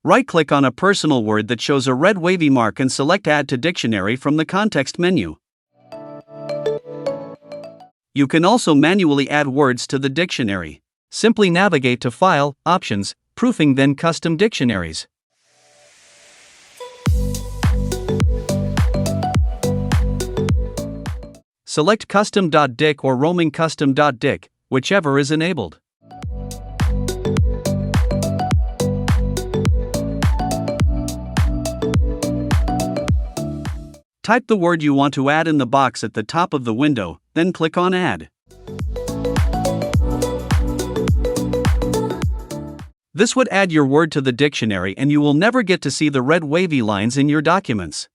Right-click on a personal word that shows a red wavy mark and select Add to Dictionary from the context menu. You can also manually add words to the dictionary. Simply navigate to File, Options, Proofing, then Custom Dictionaries. Select Custom.dic or RoamingCustom.dic, whichever is enabled. Type the word you want to add in the box at the top of the window, then click on Add. This would add your word to the dictionary and you will never get to see the red wavy lines in your documents.